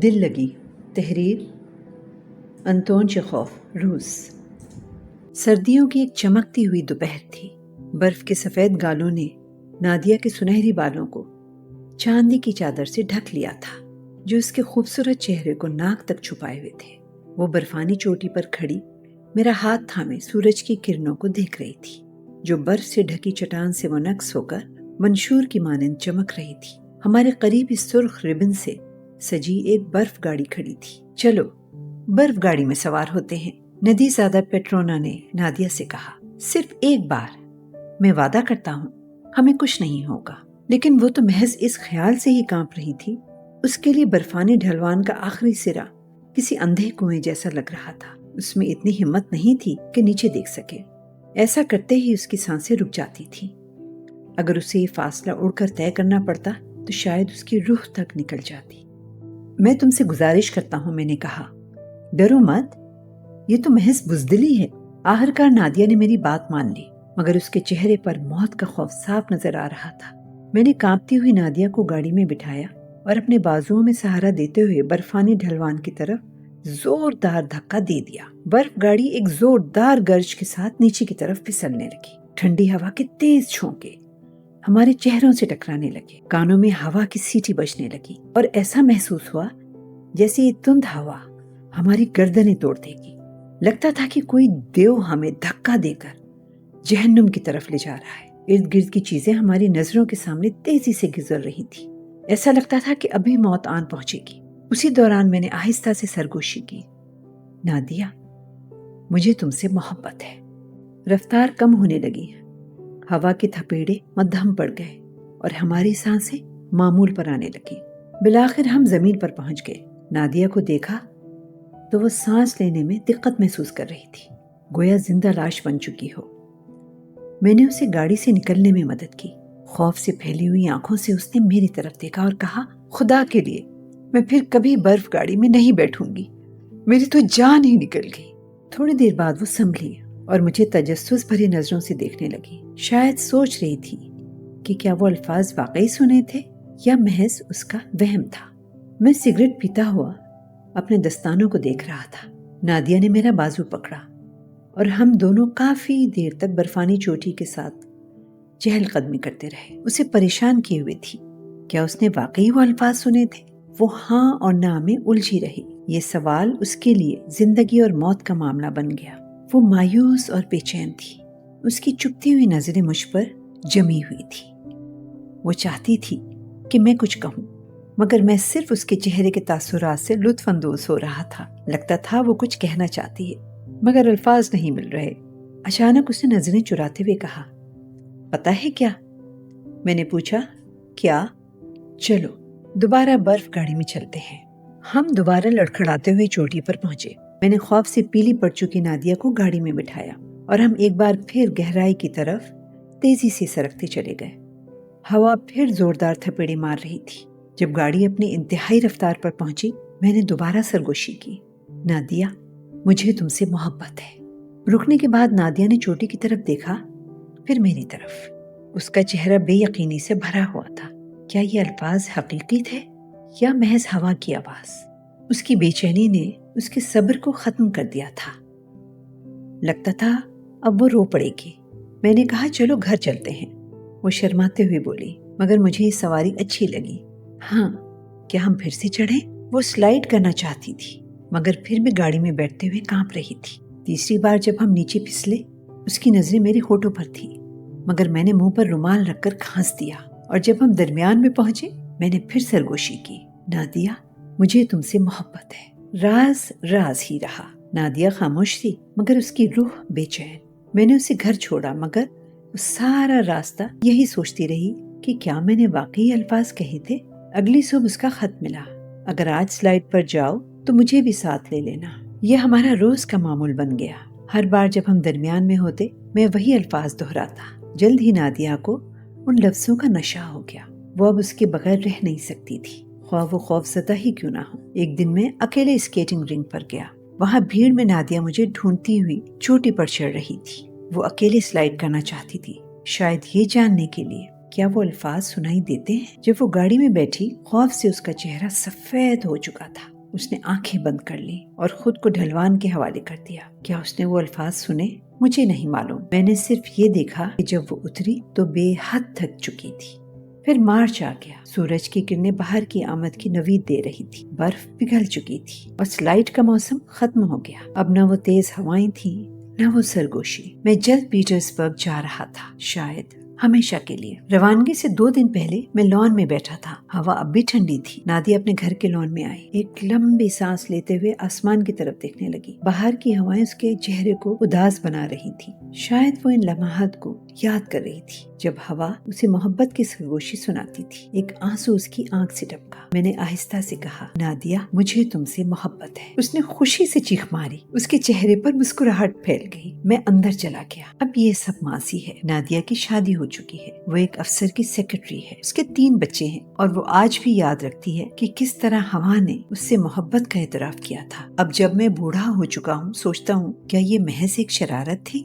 دل لگی تحریر انتون چیخوف روس۔ سردیوں کی ایک چمکتی ہوئی دوپہر تھی۔ برف کے سفید گالوں نے نادیہ کے سنہری بالوں کو چاندی کی چادر سے ڈھک لیا تھا جو اس کے خوبصورت چہرے کو ناک تک چھپائے ہوئے تھے۔ وہ برفانی چوٹی پر کھڑی میرا ہاتھ تھامے سورج کی کرنوں کو دیکھ رہی تھی جو برف سے ڈھکی چٹان سے منعکس ہو کر منشور کی مانند چمک رہی تھی۔ ہمارے قریب اس سرخ ربن سے سجی ایک برف گاڑی کھڑی تھی۔ چلو برف گاڑی میں سوار ہوتے ہیں، ندی زادہ پیٹرونا نے نادیہ سے کہا۔ صرف ایک بار، میں وعدہ کرتا ہوں ہمیں کچھ نہیں ہوگا۔ لیکن وہ تو محض اس خیال سے ہی کانپ رہی تھی۔ اس کے لیے برفانی ڈھلوان کا آخری سرا کسی اندھے کنویں جیسا لگ رہا تھا۔ اس میں اتنی ہمت نہیں تھی کہ نیچے دیکھ سکے۔ ایسا کرتے ہی اس کی سانسیں رک جاتی تھیں۔ اگر اسے یہ فاصلہ اڑ کر طے کرنا پڑتا تو شاید اس کی روح تک نکل جاتی۔ میں تم سے گزارش کرتا ہوں، میں نے کہا، ڈرو مت، یہ تو محض بزدلی ہے۔ آخرکار نادیہ نے میری بات مان لی، مگر اس کے چہرے پر موت کا خوف صاف نظر آ رہا تھا۔ میں نے کانپتی ہوئی نادیہ کو گاڑی میں بٹھایا اور اپنے بازوؤں میں سہارا دیتے ہوئے برفانی ڈھلوان کی طرف زوردار دھکا دے دیا۔ برف گاڑی ایک زوردار گرج کے ساتھ نیچے کی طرف پھسلنے لگی۔ ٹھنڈی ہوا کے تیز جھونکے ہمارے چہروں سے ٹکرانے لگے، کانوں میں ہوا کی سیٹی بجنے لگی اور ایسا محسوس ہوا جیسے یہ تند ہوا ہماری گردنیں توڑ دے گی۔ لگتا تھا کہ کوئی دیو ہمیں دھکا دے کر جہنم کی طرف لے جا رہا ہے۔ ارد گرد کی چیزیں ہماری نظروں کے سامنے تیزی سے گزر رہی تھی۔ ایسا لگتا تھا کہ ابھی موت آن پہنچے گی۔ اسی دوران میں نے آہستہ سے سرگوشی کی، نادیہ، مجھے تم سے محبت ہے۔ رفتار کم ہونے لگی، ہوا کے تھپیڑے مدھم پڑ گئے اور ہماری سانسیں معمول پر آنے لگی۔ بالآخر ہم زمین پر پہنچ گئے۔ نادیہ کو دیکھا تو وہ سانس لینے میں دقت محسوس کر رہی تھی، گویا زندہ لاش بن چکی ہو۔ میں نے اسے گاڑی سے نکلنے میں مدد کی۔ خوف سے پھیلی ہوئی آنکھوں سے اس نے میری طرف دیکھا اور کہا، خدا کے لیے میں پھر کبھی برف گاڑی میں نہیں بیٹھوں گی، میری تو جان ہی نکل گئی۔ تھوڑی دیر بعد وہ سنبھلی اور مجھے تجسس بھری نظروں سے دیکھنے لگی، شاید سوچ رہی تھی کہ کیا وہ الفاظ واقعی سنے تھے یا محض اس کا وہم تھا۔ میں سگریٹ پیتا ہوا اپنے دستانوں کو دیکھ رہا تھا۔ نادیہ نے میرا بازو پکڑا اور ہم دونوں کافی دیر تک برفانی چوٹی کے ساتھ چہل قدمی کرتے رہے۔ اسے پریشان کیے ہوئے تھی، کیا اس نے واقعی وہ الفاظ سنے تھے؟ وہ ہاں اور نہ میں الجھی رہی۔ یہ سوال اس کے لیے زندگی اور موت کا معاملہ بن گیا۔ وہ مایوس اور بے چین تھی، اس کی چپتی ہوئی نظریں مجھ پر جمی ہوئی تھی۔ وہ چاہتی تھی کہ میں کچھ کہوں، مگر میں صرف اس کے چہرے کے تاثرات سے لطف اندوز ہو رہا تھا۔ لگتا تھا وہ کچھ کہنا چاہتی ہے مگر الفاظ نہیں مل رہے۔ اچانک اس نے نظریں چراتے ہوئے کہا، پتہ ہے کیا؟ میں نے پوچھا، کیا؟ چلو دوبارہ برف گاڑی میں چلتے ہیں۔ ہم دوبارہ لڑکھڑاتے ہوئے چوٹی پر پہنچے۔ میں نے خوف سے پیلی پڑ چکی نادیہ کو گاڑی میں بٹھایا اور ہم ایک بار پھر گہرائی کی طرف تیزی سے سرکتے چلے گئے۔ ہوا پھر زوردار تھپیڑے مار رہی تھی۔ جب گاڑی اپنی انتہائی رفتار پر پہنچی، میں نے دوبارہ سرگوشی کی، نادیہ، مجھے تم سے محبت ہے۔ رکنے کے بعد نادیہ نے چوٹی کی طرف دیکھا، پھر میری طرف۔ اس کا چہرہ بے یقینی سے بھرا ہوا تھا۔ کیا یہ الفاظ حقیقی تھے یا محض ہوا کی آواز؟ اس کی بے چینی نے اس کے صبر کو ختم کر دیا تھا۔ لگتا تھا اب وہ رو پڑے گی۔ میں نے کہا، چلو گھر چلتے ہیں۔ وہ شرماتے ہوئے بولی، مگر مجھے یہ سواری اچھی لگی۔ ہاں، کیا ہم پھر سے چڑھیں؟ وہ سلائیڈ کرنا چاہتی تھی مگر پھر بھی گاڑی میں بیٹھتے ہوئے کانپ رہی تھی۔ تیسری بار جب ہم نیچے پھسلے، اس کی نظریں میرے ہونٹوں پر تھی، مگر میں نے منہ پر رومال رکھ کر کھانس دیا، اور جب ہم درمیان میں پہنچے، میں نے پھر سرگوشی کی، نادیہ، مجھے تم سے محبت ہے۔ راز راز ہی رہا۔ نادیہ خاموش تھی مگر اس کی روح بے چین۔ میں نے اسے گھر چھوڑا مگر وہ سارا راستہ یہی سوچتی رہی کہ کیا میں نے واقعی الفاظ کہے تھے۔ اگلی صبح اس کا خط ملا، اگر آج سلائیڈ پر جاؤ تو مجھے بھی ساتھ لے لینا۔ یہ ہمارا روز کا معمول بن گیا۔ ہر بار جب ہم درمیان میں ہوتے، میں وہی الفاظ دہراتا۔ جلد ہی نادیہ کو ان لفظوں کا نشہ ہو گیا۔ وہ اب اس کے بغیر رہ نہیں سکتی تھی، خواہ وہ خوف زدہ ہی کیوں نہ ہو۔ ایک دن میں اکیلے اسکیٹنگ رنگ پر گیا۔ وہاں بھیڑ میں نادیہ مجھے ڈھونڈتی ہوئی چوٹی پر چڑھ رہی تھی۔ وہ اکیلے سلائیڈ کرنا چاہتی تھی، شاید یہ جاننے کے لیے کیا وہ الفاظ سنائی دیتے ہیں؟ جب وہ گاڑی میں بیٹھی خوف سے اس کا چہرہ سفید ہو چکا تھا۔ اس نے آنکھیں بند کر لی اور خود کو ڈھلوان کے حوالے کر دیا۔ کیا اس نے وہ الفاظ سنے؟ مجھے نہیں معلوم، میں نے صرف یہ دیکھا کہ جب وہ اتری تو بے حد تھک چکی تھی۔ پھر مارچ آ گیا۔ سورج کی کرنیں باہر کی آمد کی نوید دے رہی تھی، برف پگھل چکی تھی اور سلائڈ کا موسم ختم ہو گیا۔ اب نہ وہ تیز ہوائیں تھیں نہ وہ سرگوشی۔ میں جلد پیٹرزبرگ جا رہا تھا، شاید ہمیشہ کے لیے۔ روانگی سے 2 دن پہلے میں لان میں بیٹھا تھا، ہوا اب بھی ٹھنڈی تھی۔ نادیہ اپنے گھر کے لان میں آئی، ایک لمبی سانس لیتے ہوئے آسمان کی طرف دیکھنے لگی۔ باہر کی ہوائیں اس کے چہرے کو اداس بنا رہی تھی، شاید وہ ان لمحات کو یاد کر رہی تھی جب ہوا اسے محبت کی سرگوشی سناتی تھی۔ ایک آنسو اس کی آنکھ سے ٹپکا۔ میں نے آہستہ سے کہا، نادیہ مجھے تم سے محبت ہے۔ اس نے خوشی سے چیخ ماری، اس کے چہرے پر مسکراہٹ پھیل گئی۔ میں اندر چلا گیا۔ اب یہ سب ماضی ہے۔ نادیہ کی شادی ہو چکی ہے، وہ ایک افسر کی سیکرٹری ہے، اس کے 3 بچے ہیں، اور وہ آج بھی یاد رکھتی ہے کہ کس طرح ہوا نے اس سے محبت کا اعتراف کیا تھا۔ اب جب میں بوڑھا ہو چکا ہوں، سوچتا ہوں کیا یہ محض ایک شرارت تھی؟